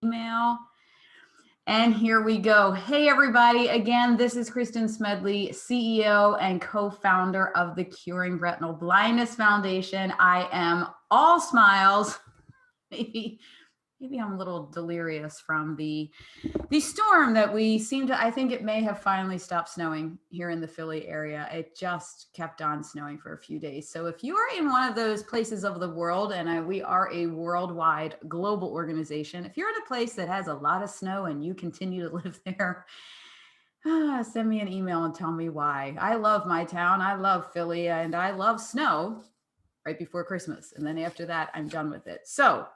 email. And here we go. Hey, everybody. Again, this is Kristen Smedley, CEO and co-founder of the Curing Retinal Blindness Foundation. I am all smiles. Maybe I'm a little delirious from the storm that we seem to. I think it may have finally stopped snowing here in the Philly area. It just kept on snowing for a few days. So if you are in one of those places of the world, and we are a worldwide global organization, if you're in a place that has a lot of snow and you continue to live there, send me an email and tell me why. I love my town. I love Philly, and I love snow right before Christmas. And then after that, I'm done with it. So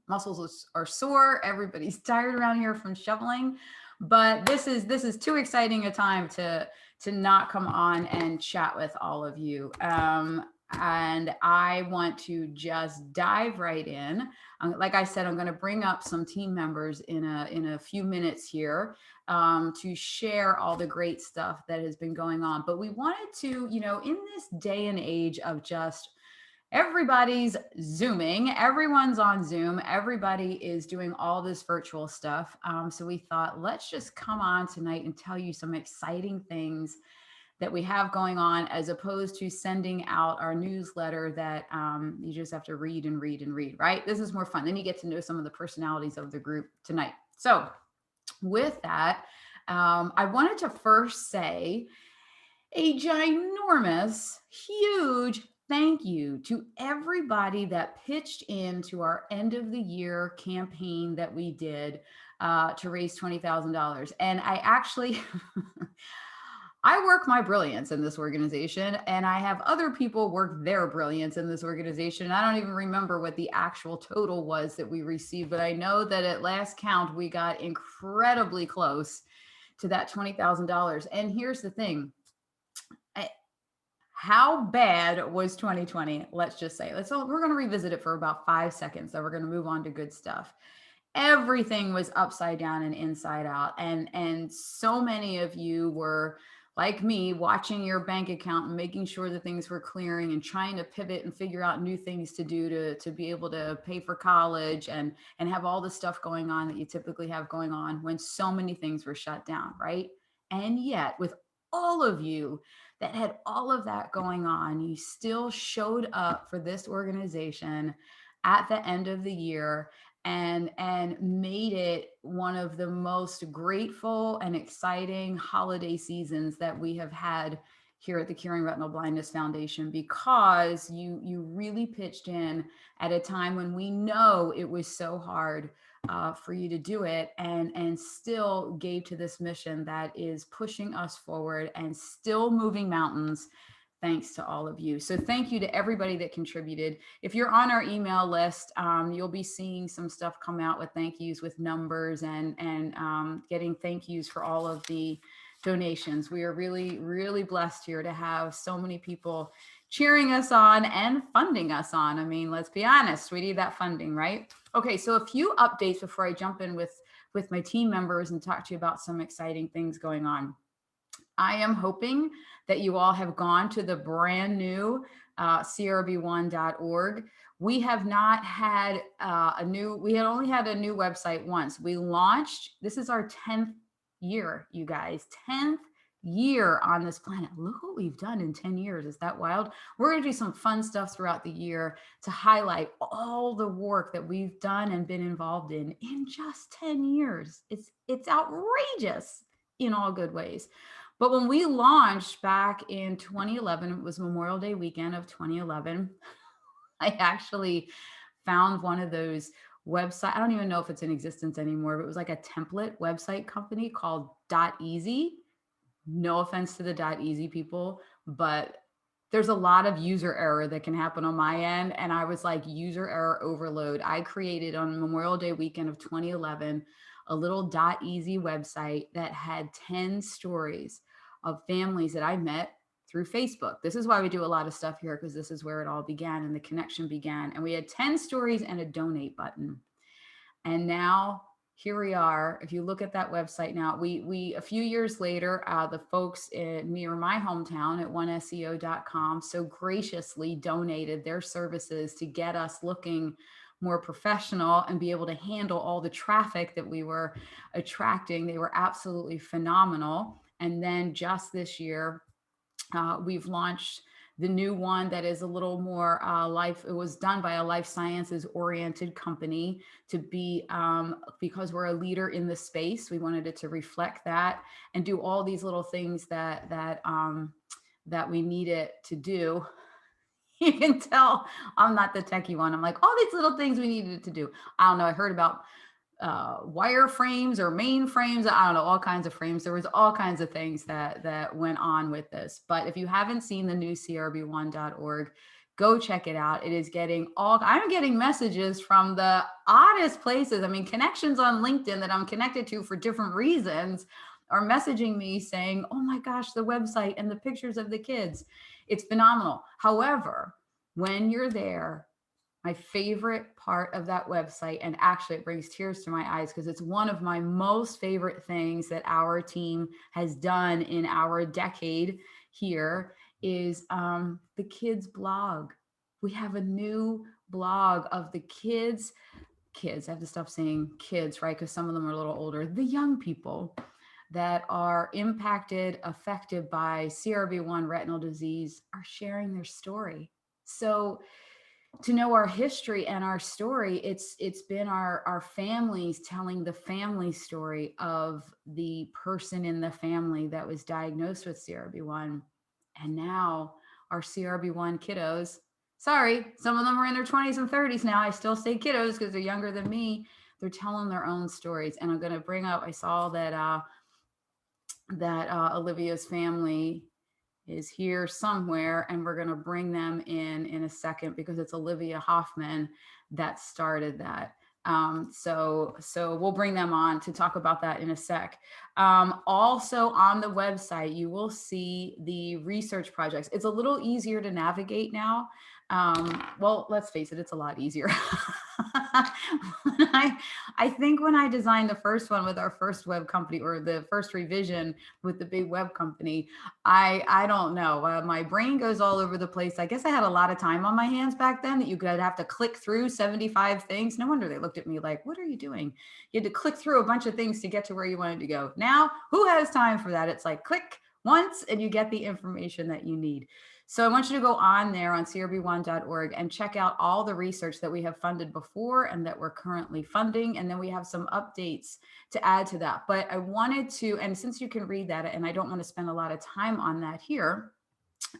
muscles are sore. Everybody's tired around here from shoveling, but this is too exciting a time to not come on and chat with all of you. And I want to just dive right in. Like I said, I'm going to bring up some team members in a few minutes here to share all the great stuff that has been going on. But we wanted to, in this day and age of just everybody's Zooming, everyone's on Zoom, everybody is doing all this virtual stuff. So we thought, let's just come on tonight and tell you some exciting things that we have going on, as opposed to sending out our newsletter that you just have to read and read and read, right? This is more fun. Then you get to know some of the personalities of the group tonight. So with that, I wanted to first say a ginormous, huge thank you to everybody that pitched into our end of the year campaign that we did to raise $20,000. And I actually, I work my brilliance in this organization, and I have other people work their brilliance in this organization. I don't even remember what the actual total was that we received, but I know that at last count, we got incredibly close to that $20,000. And here's the thing. How bad was 2020? Let's just say. We're going to revisit it for about 5 seconds. Then we're going to move on to good stuff. Everything was upside down and inside out, and so many of you were like me, watching your bank account and making sure that things were clearing and trying to pivot and figure out new things to do to be able to pay for college and have all the stuff going on that you typically have going on when so many things were shut down, right? And yet, with all of you that had all of that going on, you still showed up for this organization at the end of the year and made it one of the most grateful and exciting holiday seasons that we have had here at the Curing Retinal Blindness Foundation, because you really pitched in at a time when we know it was so hard for you to do it, and still gave to this mission that is pushing us forward and still moving mountains, thanks to all of you. So thank you to everybody that contributed. If you're on our email list, you'll be seeing some stuff come out with thank yous, with numbers, and getting thank yous for all of the donations. We are really, really blessed here to have so many people cheering us on and funding us on. I mean, let's be honest, we need that funding, right? Okay, so a few updates before I jump in with my team members and talk to you about some exciting things going on. I am hoping that you all have gone to the brand new crb1.org. We have not had we had only had a new website once. We launched, this is our 10th year, you guys, 10th year on this planet. Look what we've done in 10 years. Is that wild? We're going to do some fun stuff throughout the year to highlight all the work that we've done and been involved in just 10 years. It's outrageous in all good ways. But when we launched back in 2011, it was Memorial Day weekend of 2011, I actually found one of those websites. I don't even know if it's in existence anymore, but it was like a template website company called .easy. No offense to the .easy people, but there's a lot of user error that can happen on my end. And I was like, user error overload. I created on Memorial Day weekend of 2011 a little .easy website that had 10 stories of families that I met through Facebook. This is why we do a lot of stuff here, because this is where it all began and the connection began. And we had 10 stories and a donate button. And now here we are. If you look at that website now, we a few years later, the folks near my hometown at oneseo.com so graciously donated their services to get us looking more professional and be able to handle all the traffic that we were attracting. They were absolutely phenomenal. And then just this year, we've launched the new one that is a little more it was done by a life sciences oriented company to be, because we're a leader in the space, we wanted it to reflect that and do all these little things that we need it to do. You can tell I'm not the techie one. I'm like, all these little things we needed it to do. I don't know. I heard about wire frames or main frames. I don't know, all kinds of frames. There was all kinds of things that went on with this. But if you haven't seen the new CRB1.org, go check it out. It is I'm getting messages from the oddest places. I mean, connections on LinkedIn that I'm connected to for different reasons are messaging me saying, oh my gosh, the website and the pictures of the kids. It's phenomenal. However, when you're there, my favorite part of that website, and actually it brings tears to my eyes because it's one of my most favorite things that our team has done in our decade here, is the kids blog. We have a new blog of the kids. I have to stop saying kids, right? Because some of them are a little older. The young people that are impacted, affected by CRB1 retinal disease are sharing their story. So to know our history and our story, it's been our families telling the family story of the person in the family that was diagnosed with CRB1. And now our CRB1 kiddos, sorry, some of them are in their 20s and 30s now. I still say kiddos because they're younger than me. They're telling their own stories. And I'm going to bring up, I saw that Olivia's family is here somewhere, and we're going to bring them in a second because it's Olivia Hoffman that started that. So we'll bring them on to talk about that in a sec. Also on the website, you will see the research projects. It's a little easier to navigate now. Well, let's face it, it's a lot easier. I think when I designed the first one with our first web company, or the first revision with the big web company, I don't know. My brain goes all over the place. I guess I had a lot of time on my hands back then that you could have to click through 75 things. No wonder they looked at me like, what are you doing? You had to click through a bunch of things to get to where you wanted to go. Now, who has time for that? It's like click once and you get the information that you need. So I want you to go on there on crb1.org and check out all the research that we have funded before and that we're currently funding. And then we have some updates to add to that. But I wanted to, and since you can read that, and I don't want to spend a lot of time on that here,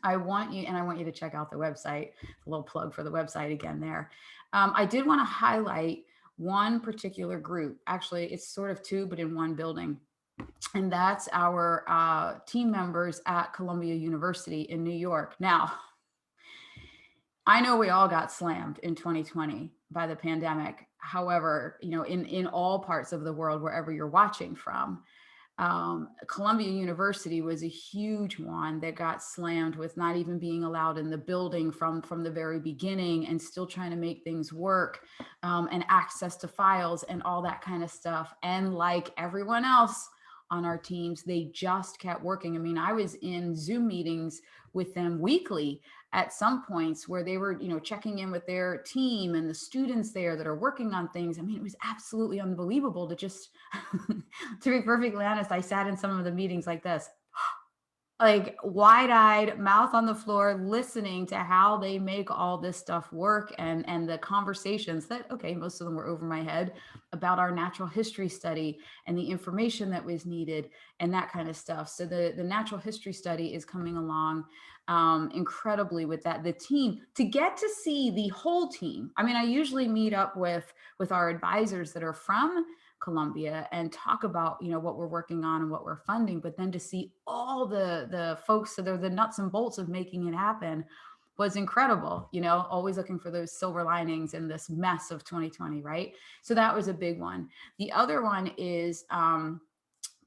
I want you to check out the website, a little plug for the website again there. I did want to highlight one particular group. Actually, it's sort of two, but in one building. And that's our team members at Columbia University in New York. Now, I know we all got slammed in 2020 by the pandemic. However, in all parts of the world, wherever you're watching from, Columbia University was a huge one that got slammed with not even being allowed in the building from the very beginning, and still trying to make things work, and access to files and all that kind of stuff. And like everyone else on our teams, they just kept working. I mean, I was in Zoom meetings with them weekly at some points where they were, checking in with their team and the students there that are working on things. I mean, it was absolutely unbelievable to just, to be perfectly honest, I sat in some of the meetings like this, like wide-eyed, mouth on the floor, listening to how they make all this stuff work, and the conversations that, okay, most of them were over my head, about our natural history study and the information that was needed and that kind of stuff. So the natural history study is coming along incredibly with that. The team, to get to see the whole team. I mean, I usually meet up with our advisors that are from Columbia and talk about, what we're working on and what we're funding, but then to see all the folks that are the nuts and bolts of making it happen was incredible. Always looking for those silver linings in this mess of 2020, right? So that was a big one. The other one is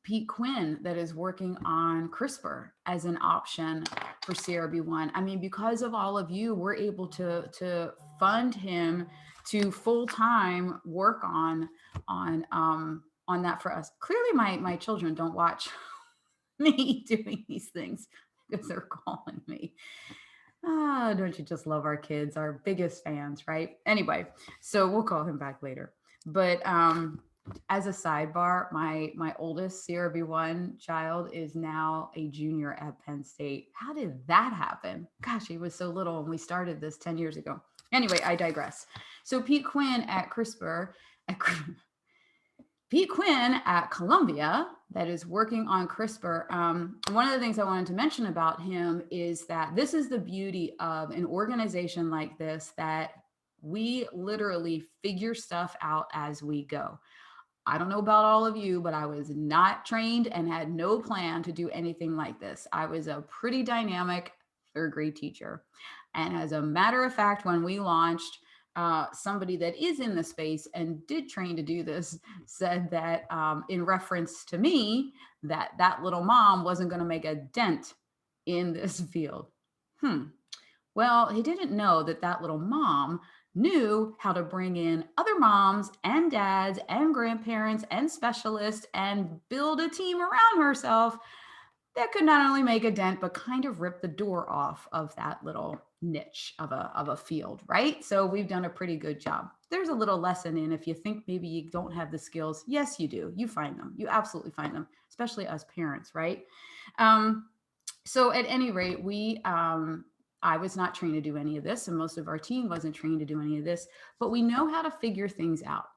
Pete Quinn, that is working on CRISPR as an option for CRB1. I mean, because of all of you, we're able to fund him to full-time work on that for us. Clearly my children don't watch me doing these things because they're calling me. Ah, don't you just love our kids, our biggest fans, right? Anyway, so we'll call him back later. But as a sidebar, my oldest CRB1 child is now a junior at Penn State. How did that happen? Gosh, he was so little when we started this 10 years ago. Anyway, I digress. So Pete Quinn at CRISPR, at Pete Quinn at Columbia, that is working on CRISPR. One of the things I wanted to mention about him is that this is the beauty of an organization like this, that we literally figure stuff out as we go. I don't know about all of you, but I was not trained and had no plan to do anything like this. I was a pretty dynamic third grade teacher. And as a matter of fact, when we launched, somebody that is in the space and did train to do this said that in reference to me, that little mom wasn't going to make a dent in this field. Well, he didn't know that little mom knew how to bring in other moms and dads and grandparents and specialists and build a team around herself that could not only make a dent, but kind of rip the door off of that little niche of a field, right? So we've done a pretty good job. There's a little lesson in, if you think maybe you don't have the skills, yes, you do. You find them. You absolutely find them, especially us parents, right? So at any rate, I was not trained to do any of this, and most of our team wasn't trained to do any of this, but we know how to figure things out.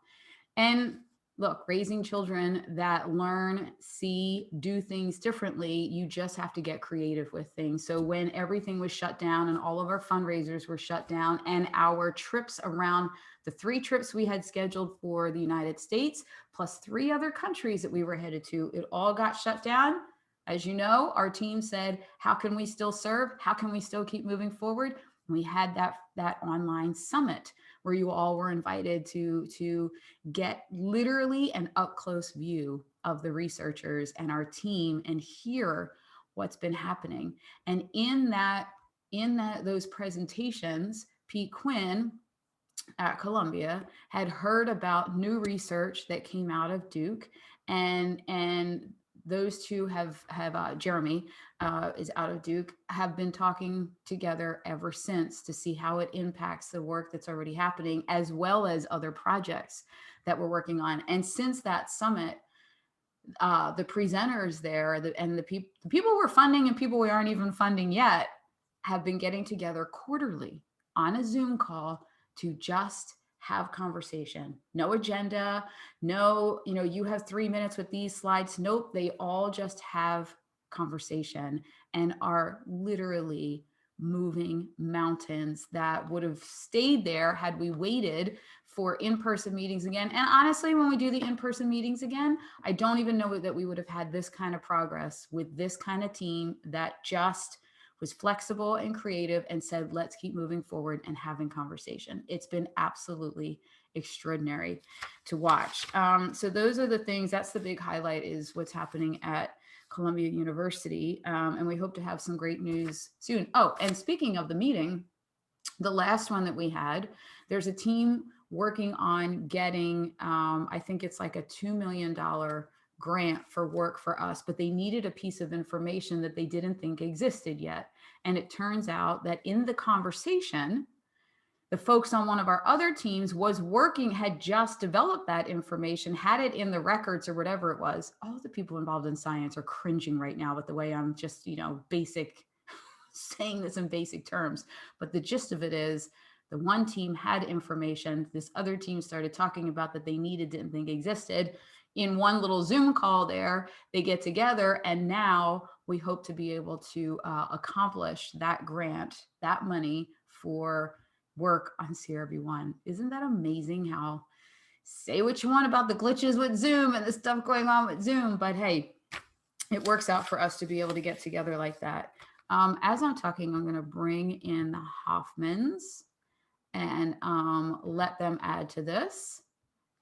And look, raising children that learn, see, do things differently, you just have to get creative with things. So when everything was shut down and all of our fundraisers were shut down, and our trips around, the 3 trips we had scheduled for the United States, plus 3 other countries that we were headed to, it all got shut down. As you know, our team said, how can we still serve? How can we still keep moving forward? We had that online summit where you all were invited to get literally an up close view of the researchers and our team and hear what's been happening. And in those presentations, Pete Quinn at Columbia had heard about new research that came out of Duke, and those two have Jeremy is out of Duke, have been talking together ever since to see how it impacts the work that's already happening, as well as other projects that we're working on. And since that summit, the presenters there and the people we're funding and people we aren't even funding yet have been getting together quarterly on a Zoom call to just have conversation. No agenda, no, you have 3 minutes with these slides. Nope, they all just have conversation and are literally moving mountains that would have stayed there had we waited for in-person meetings again. And honestly, when we do the in-person meetings again, I don't even know that we would have had this kind of progress with this kind of team that just was flexible and creative and said, let's keep moving forward and having conversation. It's been absolutely extraordinary to watch. So those are the things, that's the big highlight, is what's happening at Columbia University. And we hope to have some great news soon. Oh, and speaking of the meeting, the last one that we had, there's a team working on getting, I think it's like a $2 million grant for work for us, but they needed a piece of information that they didn't think existed yet. And it turns out that in the conversation, the folks on one of our other teams had just developed that information, had it in the records or whatever it was. All the people involved in science are cringing right now with the way I'm just, saying this in basic terms. But the gist of it is, the one team had information, this other team started talking about that they didn't think existed. In one little Zoom call there, they get together, and now we hope to be able to accomplish that grant, that money for work on CRB1. Isn't that amazing? How, say what you want about the glitches with Zoom and the stuff going on with Zoom, but hey, it works out for us to be able to get together like that. As I'm talking, I'm going to bring in the Hoffmans and let them add to this.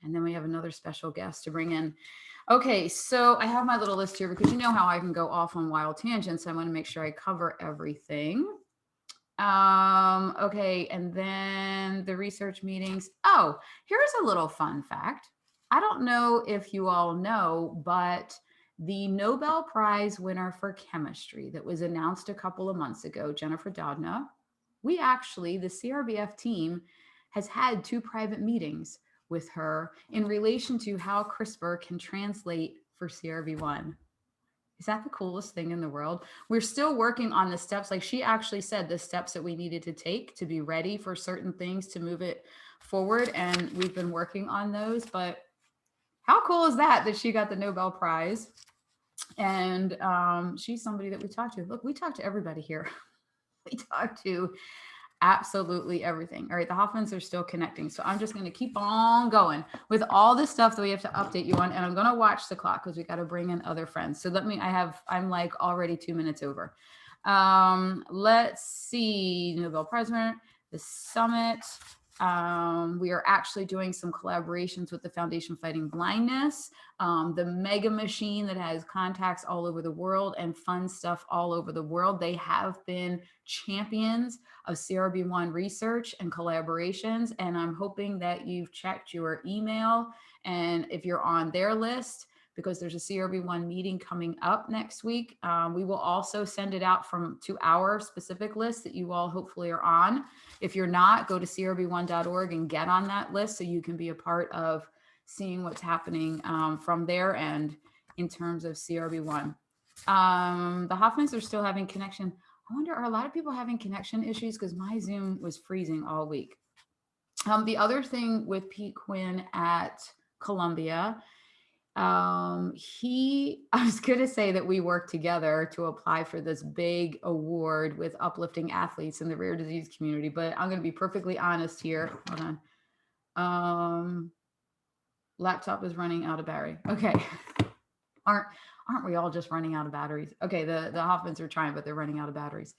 And then we have another special guest to bring in. Okay, so I have my little list here because you know how I can go off on wild tangents. So I want to make sure I cover everything. Okay, and then the research meetings. Oh, here's a little fun fact. I don't know if you all know, but the Nobel Prize winner for chemistry that was announced a couple of months ago, Jennifer Doudna, We actually, the CRBF team has had 2 private meetings with her in relation to how CRISPR can translate for CRB1. Is that the coolest thing in the world? We're still working on the steps. Like she actually said, the steps that we needed to take to be ready for certain things to move it forward. And we've been working on those. But how cool is that she got the Nobel Prize? And she's somebody that we talked to. Look, we talk to everybody here. We talk to absolutely everything. All right, the Hoffmans are still connecting. So I'm just going to keep on going with all the stuff that we have to update you on. And I'm going to watch the clock because we got to bring in other friends. So I'm like already 2 minutes over. Let's see, Nobel Prize winner, the summit. We are actually doing some collaborations with the Foundation Fighting Blindness, the mega machine that has contacts all over the world and fun stuff all over the world. They have been champions of CRB1 research and collaborations. And I'm hoping that you've checked your email. And if you're on their list, because there's a CRB1 meeting coming up next week, we will also send it out to our specific list that you all hopefully are on. If you're not, go to crb1.org and get on that list so you can be a part of seeing what's happening from their end in terms of CRB1. The Hoffmans are still having connection. I wonder, are a lot of people having connection issues? Because my Zoom was freezing all week. The other thing with Pete Quinn at Columbia, I was going to say that we worked together to apply for this big award with uplifting athletes in the rare disease community, but I'm going to be perfectly honest here. Hold on. Laptop is running out of battery. Okay. Aren't we all just running out of batteries? Okay. The Hoffmans are trying, but they're running out of batteries.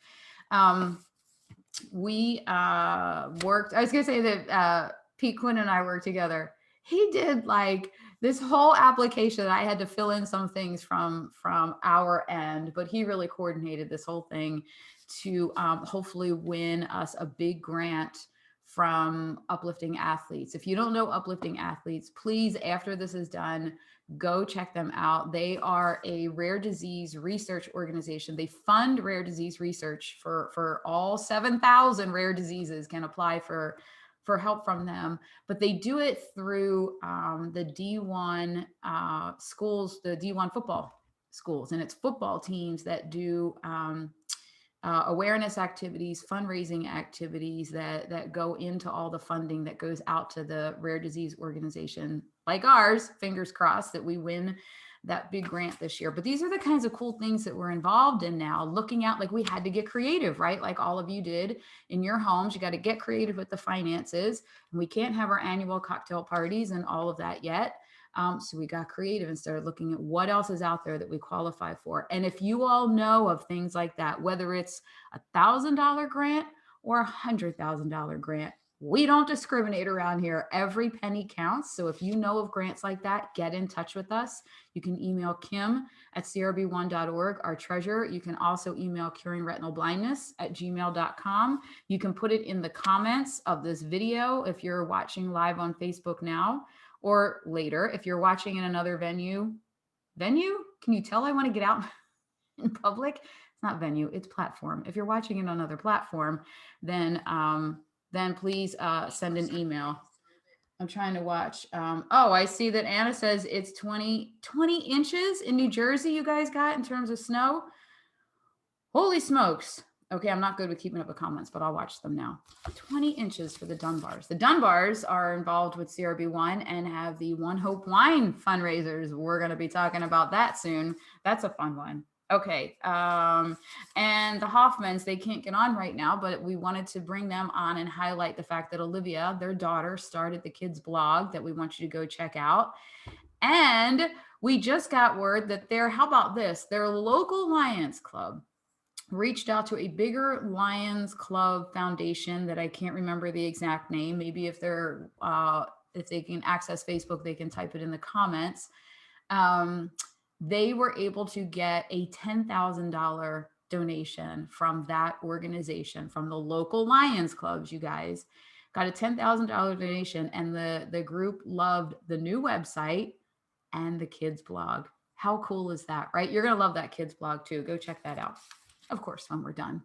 We worked, I was going to say that Pete Quinn and I worked together. He did like this whole application that I had to fill in some things from our end, but he really coordinated this whole thing to hopefully win us a big grant from Uplifting Athletes. If you don't know Uplifting Athletes, please, after this is done, go check them out. They are a rare disease research organization. They fund rare disease research for all 7,000 rare diseases can apply for help from them, but they do it through the D1 schools, the D1 football schools, and it's football teams that do awareness activities, fundraising activities that go into all the funding that goes out to the rare disease organization like ours. Fingers crossed that we win that big grant this year. But these are the kinds of cool things that we're involved in now, looking at, like, we had to get creative, right? Like all of you did in your homes. You got to get creative with the finances. And we can't have our annual cocktail parties and all of that yet. So we got creative and started looking at what else is out there that we qualify for. And if you all know of things like that, whether it's $1,000 grant or $100,000 grant, we don't discriminate around here. Every penny counts. So if you know of grants like that, get in touch with us. You can email Kim at crb1.org, our treasurer. You can also email curingretinalblindness@gmail.com. You can put it in the comments of this video if you're watching live on Facebook now, or later if you're watching in another venue. Can you tell I want to get out in public? It's not venue, it's platform. If you're watching it on another platform, then please send an email. I'm trying to watch. Oh, I see that Anna says it's 20 inches in New Jersey you guys got in terms of snow. Holy smokes. Okay, I'm not good with keeping up with comments, but I'll watch them now. 20 inches for the Dunbars. The Dunbars are involved with CRB1 and have the One Hope Wine fundraisers. We're going to be talking about that soon. That's a fun one. Okay. And the Hoffmans, they can't get on right now, but we wanted to bring them on and highlight the fact that Olivia, their daughter, started the kids blog that we want you to go check out. And we just got word that how about this? Their local Lions Club reached out to a bigger Lions Club foundation that I can't remember the exact name. Maybe if they can access Facebook, they can type it in the comments. They were able to get a $10,000 donation from that organization, from the local Lions Clubs. You guys got a $10,000 donation, and the group loved the new website and the kids blog. How cool is that, right? You're going to love that kids blog too. Go check that out. Of course, when we're done.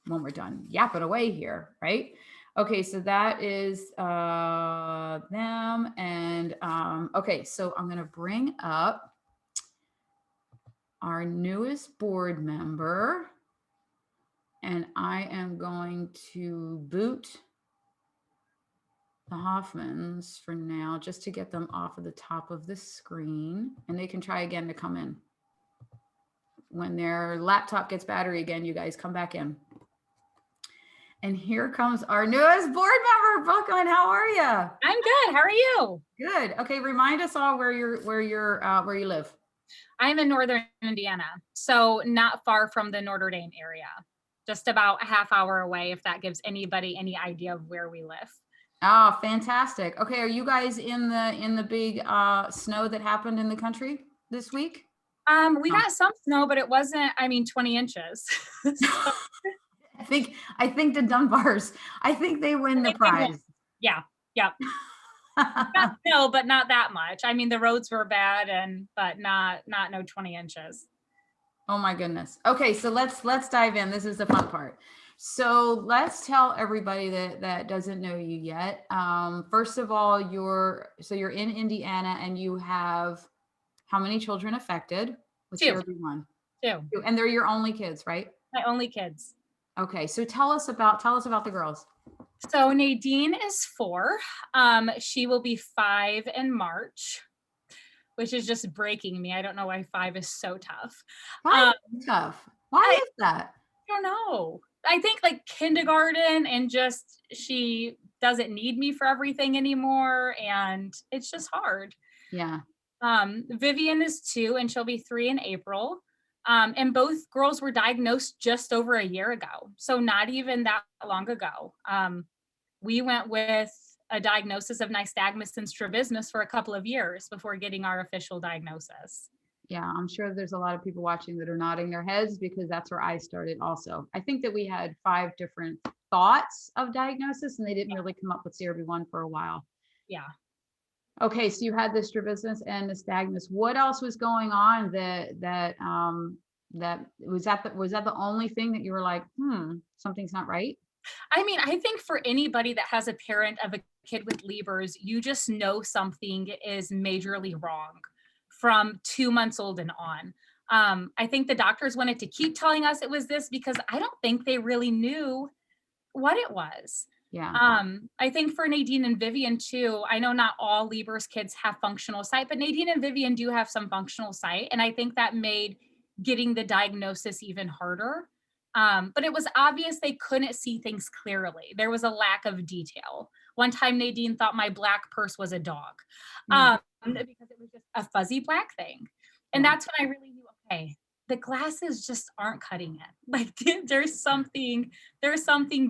when we're done yapping away here, right? Okay, so that is them. And okay, so I'm gonna bring up our newest board member, and I am going to boot the Hoffmans for now, just to get them off of the top of the screen, and they can try again to come in. When their laptop gets battery again, you guys come back in. And here comes our newest board member, Brooklyn. How are you? I'm good. How are you? Good. Okay, remind us all where you live. I'm in Northern Indiana, so not far from the Notre Dame area. Just about a half hour away, if that gives anybody any idea of where we live. Oh, fantastic. Okay, are you guys in the big snow that happened in the country this week? We got some snow, but it wasn't, 20 inches. So, I think the Dunbars, I think they win the prize. Yeah. Got snow, but not that much. The roads were bad, but not no 20 inches. Oh my goodness. Okay, so let's dive in. This is the fun part. So let's tell everybody that doesn't know you yet. First of all, you're in Indiana, and you have how many children affected with CRB1? Two. And they're your only kids, right? My only kids. Okay, so tell us about the girls. So Nadine is 4. She will be 5 in March, which is just breaking me. I don't know why 5 is so tough. 5 is tough. Why is that? I don't know. I think like kindergarten, and just she doesn't need me for everything anymore, and it's just hard. Yeah. Vivian is 2, and she'll be 3 in April. And both girls were diagnosed just over a year ago, so not even that long ago. We went with a diagnosis of nystagmus and strabismus for a couple of years before getting our official diagnosis. Yeah, I'm sure there's a lot of people watching that are nodding their heads, because that's where I started also. I think that we had 5 different thoughts of diagnosis, and they didn't really come up with CRB1 for a while. Yeah. Okay, so you had the strabismus and nystagmus. What else was going on that was that the only thing that you were like, something's not right? I think for anybody that has a parent of a kid with Leber's, you just know something is majorly wrong from 2 months old and on. I think the doctors wanted to keep telling us it was this, because I don't think they really knew what it was. Yeah. I think for Nadine and Vivian too, I know not all Leber's kids have functional sight, but Nadine and Vivian do have some functional sight. And I think that made getting the diagnosis even harder. But it was obvious they couldn't see things clearly. There was a lack of detail. One time Nadine thought my black purse was a dog, because it was just a fuzzy black thing. And that's when I really knew, okay, the glasses just aren't cutting it. Like there's something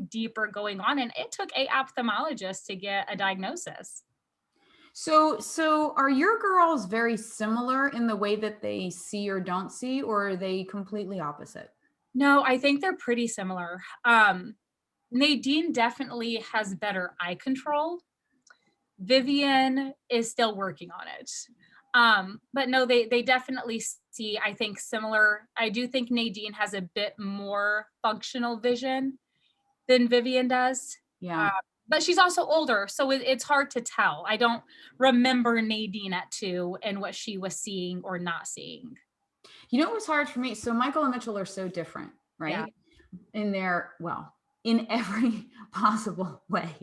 deeper going on. And it took an ophthalmologist to get a diagnosis. So are your girls very similar in the way that they see or don't see, or are they completely opposite? No, I think they're pretty similar. Nadine definitely has better eye control. Vivian is still working on it. But no, they definitely see, I think, similar. I do think Nadine has a bit more functional vision than Vivian does. Yeah. But she's also older, so it's hard to tell. I don't remember Nadine at 2 and what she was seeing or not seeing. You know what was hard for me? So Michael and Mitchell are so different, right? Yeah. In every possible way.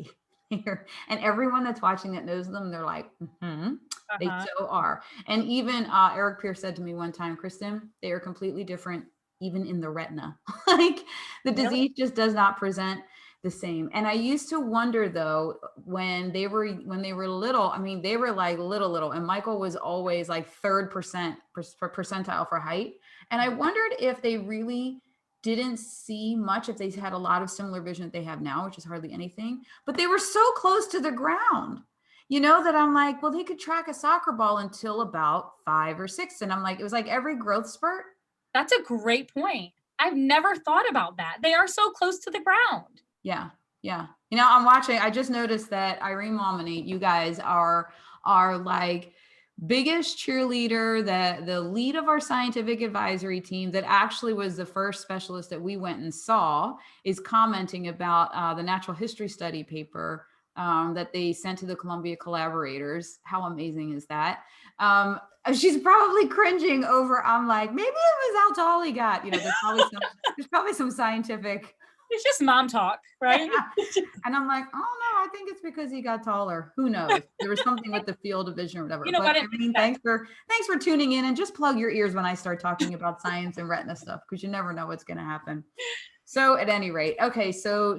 And everyone that's watching that knows them, they're like, they so are. And even Eric Pierce said to me one time, Kristen, they are completely different, even in the retina. Like the disease just does not present the same. And I used to wonder though, when they were little, they were like little, and Michael was always like 3rd percentile for height. And I wondered if they really didn't see much, if they had a lot of similar vision that they have now, which is hardly anything, but they were so close to the ground, that I'm like, well, they could track a soccer ball until about 5 or 6. And I'm like, it was like every growth spurt. That's a great point. I've never thought about that. They are so close to the ground. Yeah. Yeah. I'm watching, I just noticed that Irene Momini, you guys are like biggest cheerleader, the lead of our scientific advisory team that actually was the first specialist that we went and saw, is commenting about the natural history study paper that they sent to the Columbia collaborators. How amazing is that? She's probably cringing over. I'm like, maybe it was how tall he got. You know, there's probably some scientific. It's just mom talk, right? Yeah. And I'm like, oh no, I think it's because he got taller. Who knows? There was something with the field of vision or whatever. You know But what? I mean, thanks for tuning in, and just plug your ears when I start talking about science and retina stuff, because you never know what's going to happen. So at any rate, okay, so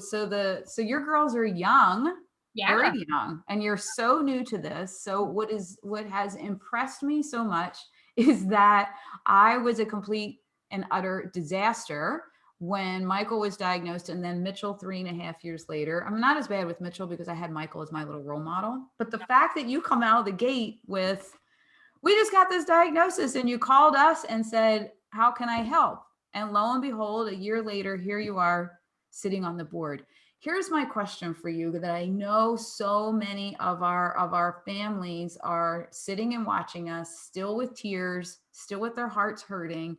your girls are young, very young, and you're so new to this. So what has impressed me so much is that I was a complete and utter disaster when Michael was diagnosed, and then Mitchell 3.5 years later. I'm not as bad with Mitchell because I had Michael as my little role model. But the fact that you come out of the gate with, we just got this diagnosis, and you called us and said, how can I help? And lo and behold, a year later, here you are sitting on the board. Here's my question for you that I know so many of our families are sitting and watching us, still with tears, still with their hearts hurting.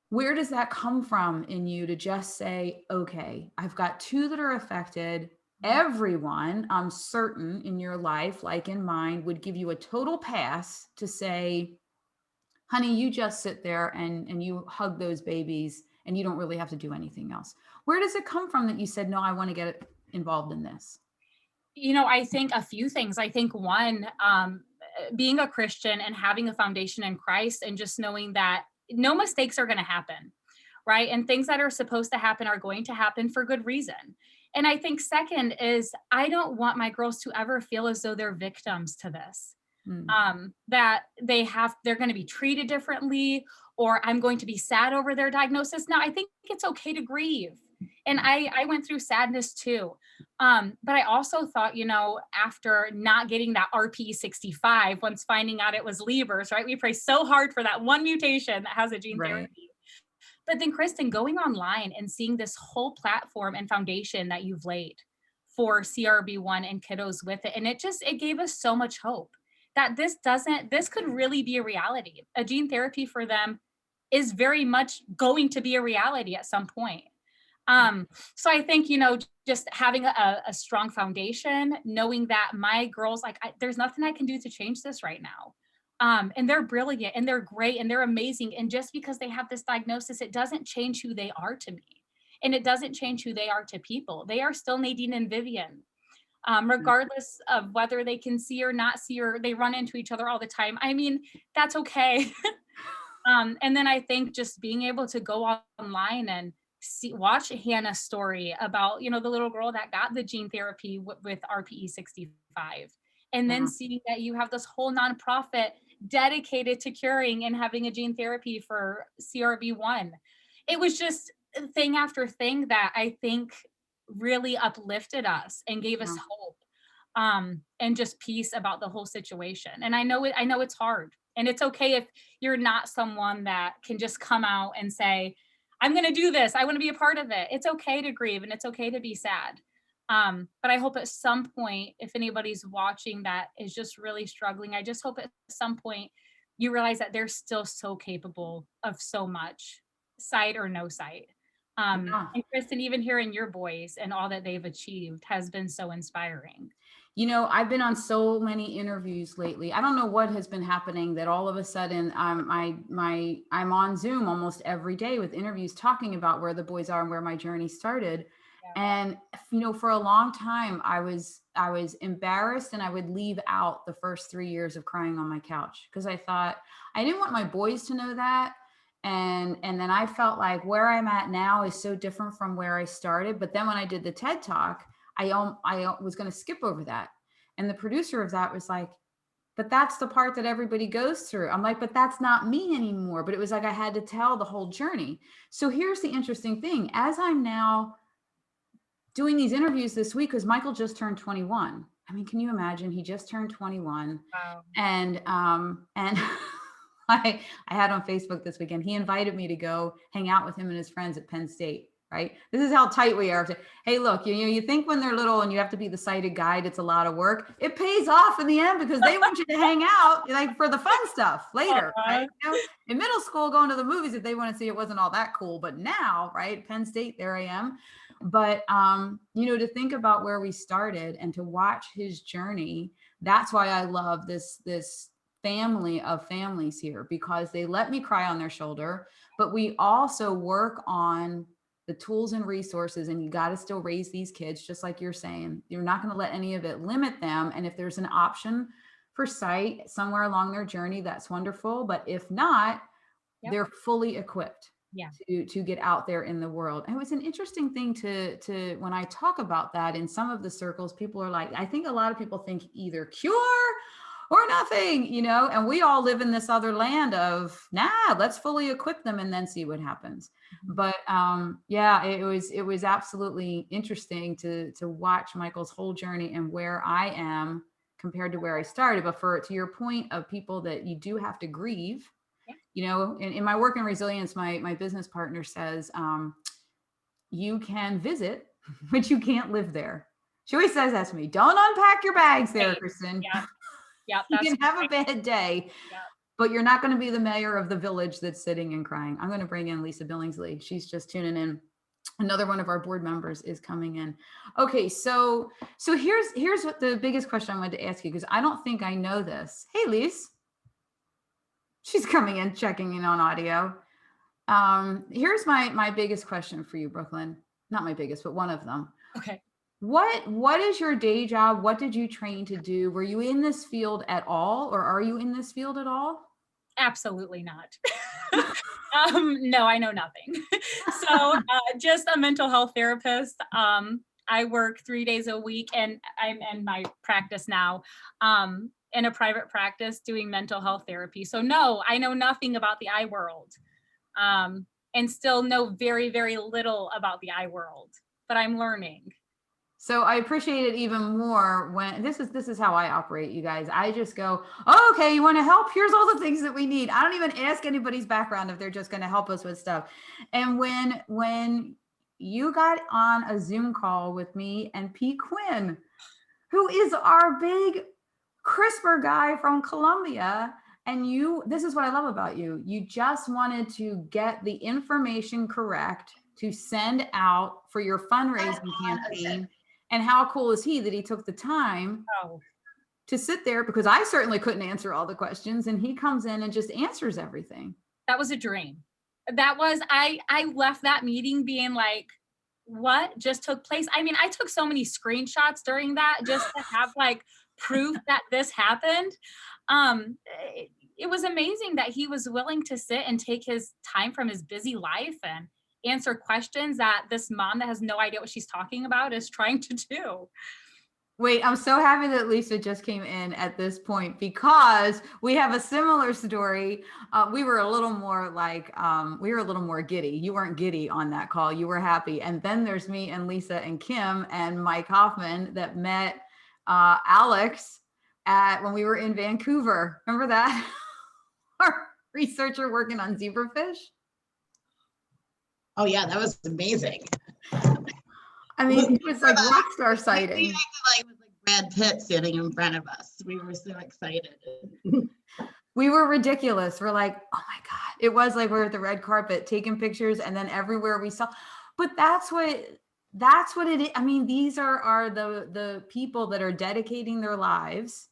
Where does that come from in you to just say, okay, I've got two that are affected. Everyone, I'm certain, in your life, like in mine, would give you a total pass to say, honey, you just sit there and you hug those babies and you don't really have to do anything else. Where does it come from that you said, no, I want to get involved in this? You know, I think a few things. I think one, being a Christian and having a foundation in Christ, and just knowing that no mistakes are going to happen, right? And things that are supposed to happen are going to happen for good reason. And I think second is, I don't want my girls to ever feel as though they're victims to this. That they're going to be treated differently, or I'm going to be sad over their diagnosis. Now, I think it's okay to grieve. And I went through sadness too. But I also thought, you know, after not getting that RPE65, once finding out it was Leber's, right? We pray so hard for that one mutation that has a gene therapy. But then, Kristen, going online and seeing this whole platform and foundation that you've laid for CRB1 and kiddos with it. And it gave us so much hope that this could really be a reality. A gene therapy for them is very much going to be a reality at some point. So I think, you know, just having a strong foundation, knowing that my girls, there's nothing I can do to change this right now. And they're brilliant and they're great and they're amazing. And just because they have this diagnosis, it doesn't change who they are to me. And it doesn't change who they are to people. They are still Nadine and Vivian. Regardless of whether they can see or not see, or they run into each other all the time. I mean, that's okay. And then I think just being able to go online and watch Hannah's story about, you know, the little girl that got the gene therapy with RPE65, and then seeing that you have this whole nonprofit dedicated to curing and having a gene therapy for CRB1. It was just thing after thing that I think really uplifted us and gave us hope, and just peace about the whole situation. And I know it's hard, and it's okay if you're not someone that can just come out and say, I'm going to do this, I want to be a part of it. It's okay to grieve and it's okay to be sad. But I hope at some point, if anybody's watching that is just really struggling, I just hope at some point you realize that they're still so capable of so much, sight or no sight. And Kristen, even hearing your boys and all that they've achieved has been so inspiring. You know, I've been on so many interviews lately. I don't know what has been happening that all of a sudden I'm on Zoom almost every day with interviews talking about where the boys are and where my journey started. And, you know, for a long time, I was embarrassed, and I would leave out the first 3 years of crying on my couch because I thought I didn't want my boys to know that. And then I felt like where I'm at now is so different from where I started. But then when I did the TED Talk, I was going to skip over that. And the producer of that was like, but that's the part that everybody goes through. I'm like, but that's not me anymore. But it was like I had to tell the whole journey. So here's the interesting thing. As I'm now doing these interviews this week, because Michael just turned 21. I mean, can you imagine? He just turned 21. Wow. And I had on Facebook this weekend, he invited me to go hang out with him and his friends at Penn State. right? This is how tight we are. Hey, look, you think when they're little and you have to be the sighted guide, it's a lot of work. It pays off in the end because they want you to hang out like for the fun stuff later, right? In middle school, going to the movies, if they want to see, it wasn't all that cool. But now, right, Penn State, there I am. But to think about where we started and to watch his journey, that's why I love this family of families here, because they let me cry on their shoulder, but we also work on the tools and resources, and you got to still raise these kids, just like you're saying. You're not going to let any of it limit them. And if there's an option for sight somewhere along their journey, that's wonderful. But if not, they're fully equipped to get out there in the world. And it was an interesting thing to when I talk about that in some of the circles, people are like, I think a lot of people think either cure or nothing, and we all live in this other land of, let's fully equip them and then see what happens. But it was absolutely interesting to watch Michael's whole journey and where I am compared to where I started. But to your point of people that you do have to grieve, in my work in resilience, my business partner says, you can visit, but you can't live there. She always says that to me. Don't unpack your bags there, Kristen. Yeah, you can have a bad day, but you're not going to be the mayor of the village that's sitting and crying. I'm going to bring in Lisa Billingsley. She's just tuning in. Another one of our board members is coming in. Okay, so here's what the biggest question I wanted to ask you, because I don't think I know this. Hey, Lise. She's coming in, checking in on audio. Here's my biggest question for you, Brooklyn. Not my biggest, but one of them. Okay. What is your day job? What did you train to do? Were you in this field at all, or are you in this field at all? Absolutely not. No, I know nothing. So just a mental health therapist. I work 3 days a week, and I'm in my practice now, in a private practice doing mental health therapy. So no, I know nothing about the I world, and still know very, very little about the I world, but I'm learning. So I appreciate it even more when this is how I operate, you guys. I just go, oh, okay, you want to help? Here's all the things that we need. I don't even ask anybody's background if they're just going to help us with stuff. And when you got on a Zoom call with me and Pete Quinn, who is our big CRISPR guy from Colombia, and this is what I love about you. You just wanted to get the information correct to send out for your fundraising campaign. And how cool is he that he took the time to sit there, because I certainly couldn't answer all the questions, and he comes in and just answers everything. That was a dream. That was, I left that meeting being like, what just took place? I mean, I took so many screenshots during that just to have like proof that this happened. It was amazing that he was willing to sit and take his time from his busy life and answer questions that this mom that has no idea what she's talking about is trying to do. Wait, I'm so happy that Lisa just came in at this point, because we have a similar story. We were a little more giddy. You weren't giddy on that call. You were happy. And then there's me and Lisa and Kim and Mike Hoffman that met Alex when we were in Vancouver. Remember that? Our researcher working on zebrafish. Oh yeah, that was amazing. I mean, it was like rock star sighting. We acted like Brad Pitt sitting in front of us. We were so excited. We were ridiculous. We're like, oh my God. It was like we're at the red carpet taking pictures, and then everywhere we saw. But that's what it is. I mean, these are the people that are dedicating their lives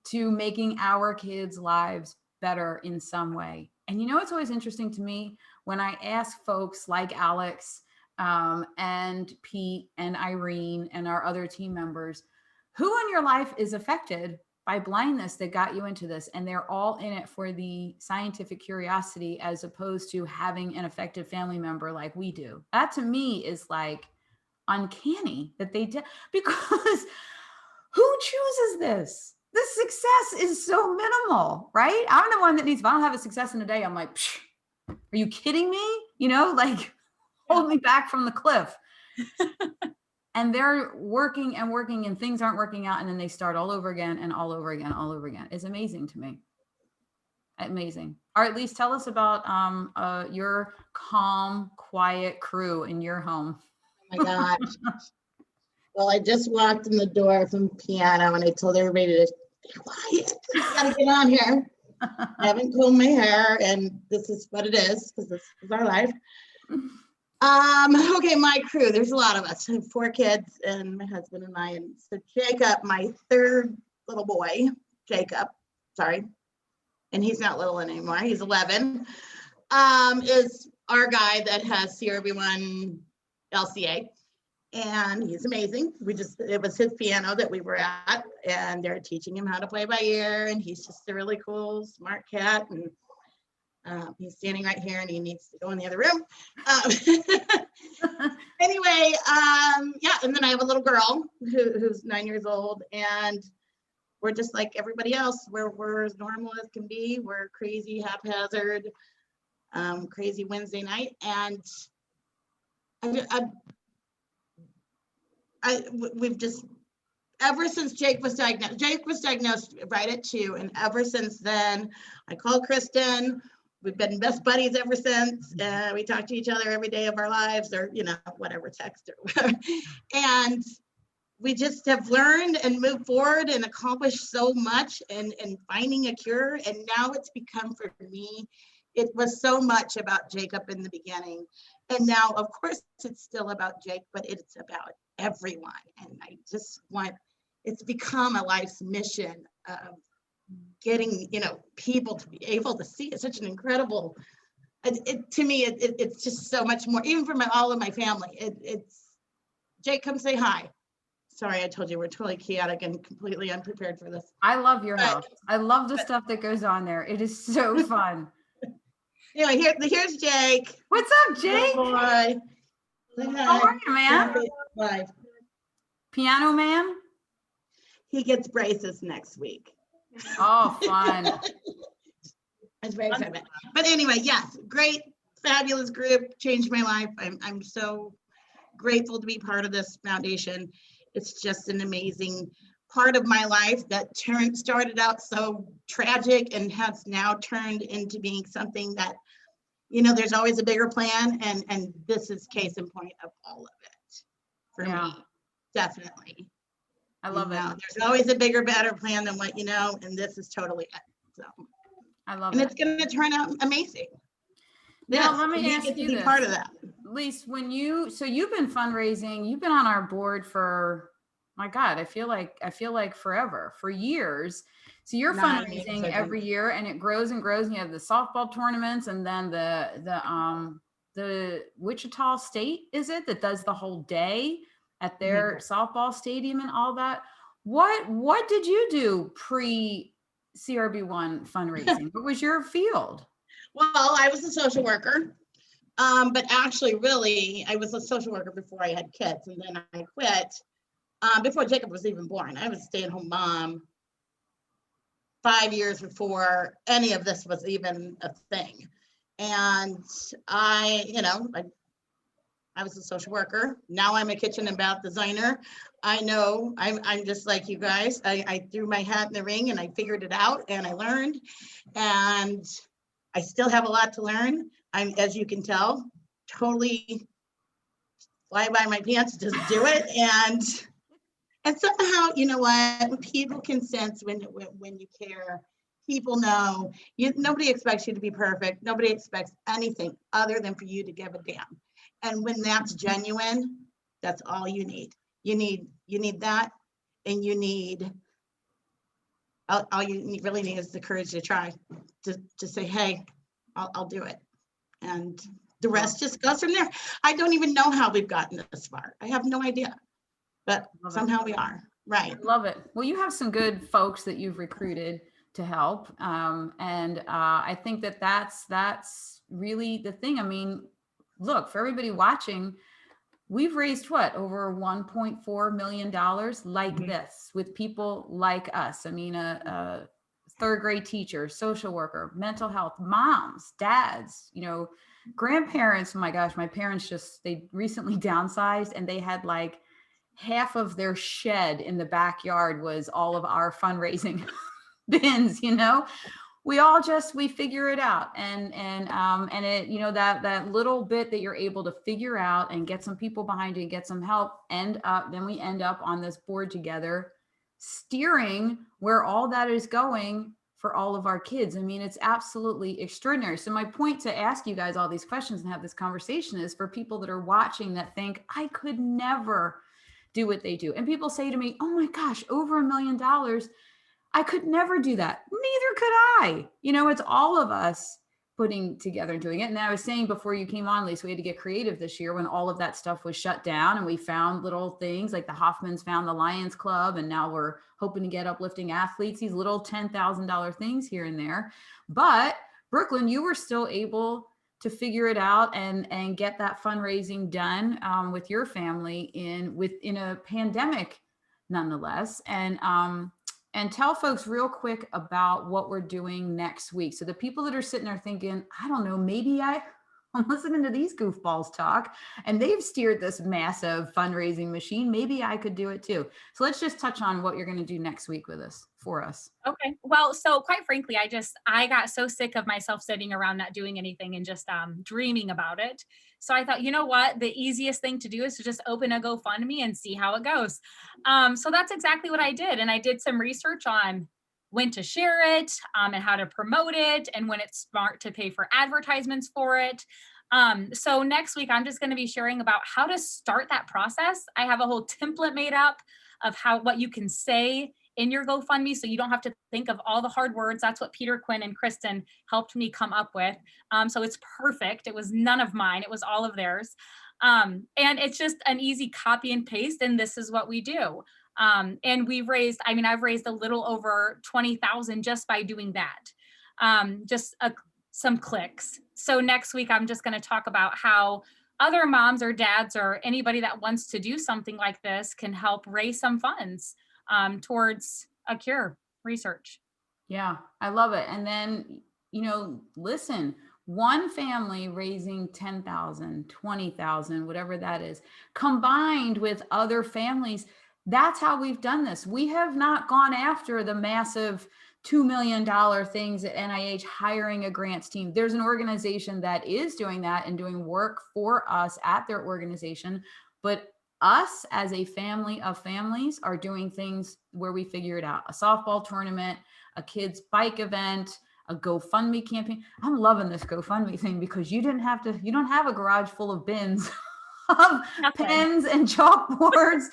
to making our kids' lives better in some way. And it's always interesting to me when I ask folks like Alex and Pete and Irene and our other team members, who in your life is affected by blindness that got you into this? And they're all in it for the scientific curiosity, as opposed to having an affected family member like we do. That to me is like uncanny that they did, because who chooses this? The success is so minimal, right? I'm the one that needs, if I don't have a success in a day, I'm like, psh, are you kidding me? Hold me back from the cliff. And they're working and working, and things aren't working out. And then they start all over again and all over again, all over again. It's amazing to me. Amazing. Or at least tell us about your calm, quiet crew in your home. Oh my gosh. Well, I just walked in the door from piano and I told everybody to be quiet. I gotta get on here. I haven't combed my hair and this is what it is because this is our life. Okay, my crew, there's a lot of us. I have 4 kids and my husband and I. And so Jacob, my 3rd little boy, Jacob, sorry, and he's not little anymore, he's 11, is our guy that has CRB1 LCA. And he's amazing. It was his piano that we were at, and they're teaching him how to play by ear. And he's just a really cool, smart cat. And he's standing right here and he needs to go in the other room. Anyway, yeah. And then I have a little girl who's 9 years old, and we're just like everybody else. We're as normal as can be. We're crazy, haphazard, crazy Wednesday night. And we've just, ever since Jake was diagnosed right at 2. And ever since then, I call Kristen. We've been best buddies ever since. We talk to each other every day of our lives, or, whatever, text or whatever. And we just have learned and moved forward and accomplished so much and finding a cure. And now it's become, for me, it was so much about Jacob in the beginning. And now, of course, it's still about Jake, but it's about everyone. And I just want, it's become a life's mission of getting, people to be able to see. It's such an incredible, to me, it's just so much more, even for all of my family. It's, Jake, come say hi. Sorry, I told you we're totally chaotic and completely unprepared for this. I love your house. I love the stuff that goes on there. It is so fun. Anyway, here's Jake. What's up, Jake? Good boy. How are you, man? Live. Piano man? He gets braces next week. Oh, fun. It's very exciting. But anyway, yes, great, fabulous group, changed my life. I'm so grateful to be part of this foundation. It's just an amazing part of my life that started out so tragic and has now turned into being something that, there's always a bigger plan, and this is case in point of all of it for me, definitely. I love it. There's always a bigger, better plan than what and this is totally it. So I love it. And it's going to turn out amazing. Now, let me ask you this. Part of that. Lise, so you've been fundraising, you've been on our board for, my God, I feel like forever, for years. So you're fundraising every year, and it grows and grows. And you have the softball tournaments, and then the Wichita State, is it, that does the whole day at their softball stadium and all that. What did you do pre CRB1 fundraising? What was your field? Well, I was a social worker, but actually, really, I was a social worker before I had kids, and then I quit before Jacob was even born. I was a stay-at-home mom 5 years before any of this was even a thing. And I was a social worker. Now I'm a kitchen and bath designer. I know I'm just like you guys. I threw my hat in the ring and I figured it out and I learned, and I still have a lot to learn. I'm, as you can tell, totally fly by my pants, just do it. And somehow, you know what, people can sense when you care. People know nobody expects you to be perfect. Nobody expects anything other than for you to give a damn. And when that's genuine, that's all you need. You need that, and you need all you really need is the courage to try, to say, hey, I'll do it, and the rest just goes from there. I don't even know how we've gotten this far. I have no idea, but somehow we are. Right. Love it. Well, you have some good folks that you've recruited to help, and I think that's really the thing. I mean, look, for everybody watching, we've raised over $1.4 million like this with people like us. I mean, a third grade teacher, social worker, mental health, moms, dads, grandparents. Oh my gosh, my parents they recently downsized, and they had like half of their shed in the backyard was all of our fundraising bins, we figure it out. And it, that little bit that you're able to figure out and get some people behind you and get some help, then we end up on this board together, steering where all that is going for all of our kids. I mean, it's absolutely extraordinary. So my point to ask you guys all these questions and have this conversation is for people that are watching that think, I could never do what they do. And people say to me, oh my gosh, over $1 million. I could never do that. Neither could I. It's all of us putting together and doing it. And I was saying before you came on, Lisa, we had to get creative this year when all of that stuff was shut down, and we found little things like the Hoffmans found the Lions Club, and now we're hoping to get uplifting athletes, these little $10,000 things here and there. But Brooklyn, you were still able to figure it out and get that fundraising done with your family in a pandemic, nonetheless. And tell folks real quick about what we're doing next week. So the people that are sitting there thinking, I don't know, maybe I'm listening to these goofballs talk and they've steered this massive fundraising machine. Maybe I could do it too. So let's just touch on what you're going to do next week with us, for us. Okay. Well, so quite frankly, I got so sick of myself sitting around not doing anything and just dreaming about it. So I thought, you know what, the easiest thing to do is to just open a GoFundMe and see how it goes. So that's exactly what I did. And I did some research on when to share it and how to promote it and when it's smart to pay for advertisements for it. So next week, I'm just going to be sharing about how to start that process. I have a whole template made up of what you can say in your GoFundMe, so you don't have to think of all the hard words. That's what Peter Quinn and Kristen helped me come up with. So it's perfect. It was none of mine. It was all of theirs. And it's just an easy copy and paste. And this is what we do. And I've raised a little over 20,000 just by doing that. Some clicks. So next week, I'm just going to talk about how other moms or dads or anybody that wants to do something like this can help raise some funds towards a cure research. Yeah, I love it. And then, listen, one family raising 10,000, 20,000, whatever that is, combined with other families, that's how we've done this. We have not gone after the massive $2 million things at NIH, hiring a grants team. There's an organization that is doing that and doing work for us at their organization. But us as a family of families are doing things where we figure it out. A softball tournament, a kids bike event, a GoFundMe campaign. I'm loving this GoFundMe thing because you don't have a garage full of bins of pens and chalkboards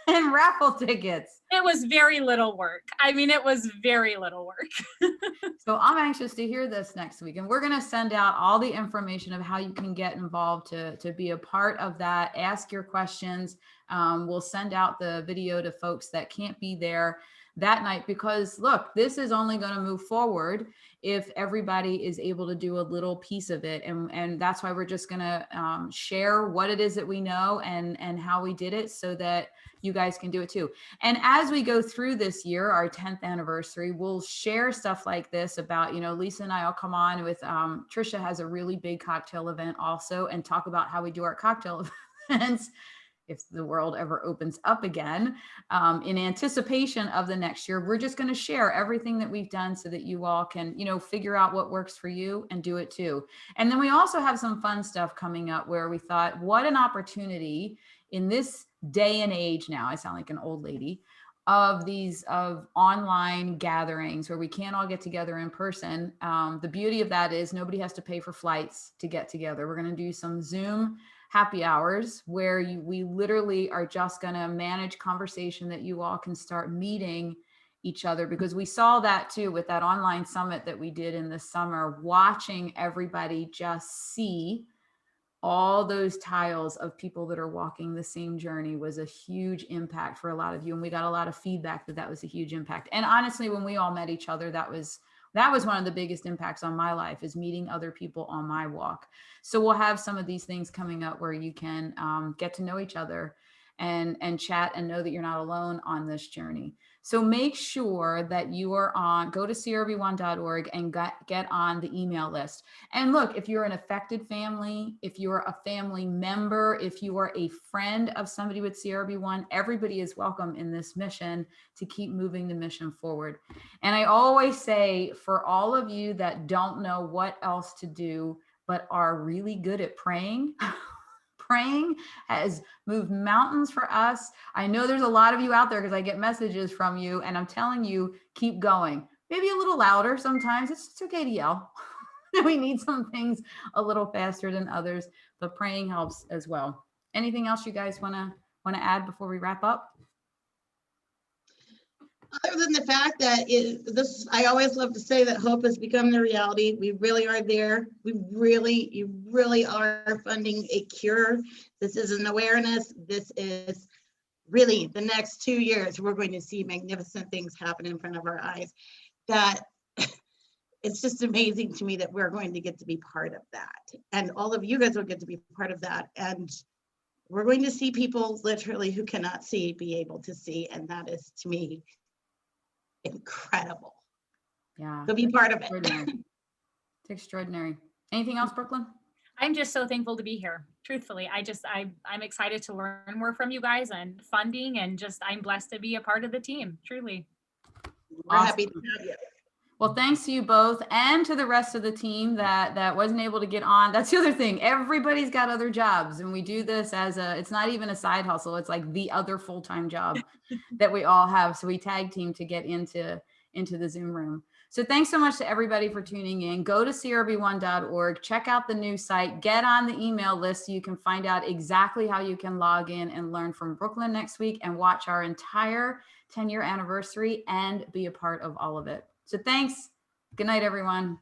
and raffle tickets. It was very little work. It was very little work. So I'm anxious to hear this next week. And we're going to send out all the information of how you can get involved to be a part of that. Ask your questions. We'll send out the video to folks that can't be there that night, because look, this is only going to move forward if everybody is able to do a little piece of it. And that's why we're just going to share what it is that we know and how we did it so that you guys can do it too. And as we go through this year, our 10th anniversary, we'll share stuff like this about, Lisa and I will come on with, Trisha has a really big cocktail event also, and talk about how we do our cocktail events if the world ever opens up again, in anticipation of the next year. We're just going to share everything that we've done so that you all can, figure out what works for you and do it too. And then we also have some fun stuff coming up where we thought, what an opportunity in this day and age now, I sound like an old lady, of online gatherings where we can't all get together in person. The beauty of that is nobody has to pay for flights to get together. We're going to do some Zoom happy hours where we literally are just going to manage conversation that you all can start meeting each other, because we saw that too with that online summit that we did in the summer, watching everybody just see all those tiles of people that are walking the same journey was a huge impact for a lot of you. And we got a lot of feedback that was a huge impact. And honestly, when we all met each other, that was one of the biggest impacts on my life, is meeting other people on my walk. So we'll have some of these things coming up where you can get to know each other and chat and know that you're not alone on this journey. So make sure that you are on, go to crb1.org and get on the email list. And look, if you're an affected family, if you're a family member, if you are a friend of somebody with CRB1, everybody is welcome in this mission to keep moving the mission forward. And I always say, for all of you that don't know what else to do, but are really good at praying, praying has moved mountains for us. I know there's a lot of you out there because I get messages from you, and I'm telling you, keep going. Maybe a little louder sometimes. It's okay to yell. We need some things a little faster than others, but praying helps as well. Anything else you guys want to add before we wrap up? Other than the fact that I always love to say that hope has become the reality. We really are there. You really are funding a cure. This is an awareness. This is really the next 2 years. We're going to see magnificent things happen in front of our eyes. That it's just amazing to me that we're going to get to be part of that. And all of you guys will get to be part of that. And we're going to see people literally who cannot see be able to see. And that is, to me, incredible. Yeah. To be part of it. It's extraordinary. Anything else, Brooklyn? I'm just so thankful to be here. Truthfully, I'm excited to learn more from you guys and funding, and just I'm blessed to be a part of the team. Truly. We're happy to have you. Well, thanks to you both and to the rest of the team that wasn't able to get on. That's the other thing. Everybody's got other jobs, and we do this as it's not even a side hustle. It's like the other full-time job that we all have. So we tag team to get into the Zoom room. So thanks so much to everybody for tuning in. Go to crb1.org, check out the new site, get on the email list so you can find out exactly how you can log in and learn from Brooklyn next week and watch our entire 10-year anniversary and be a part of all of it. So thanks. Good night, everyone.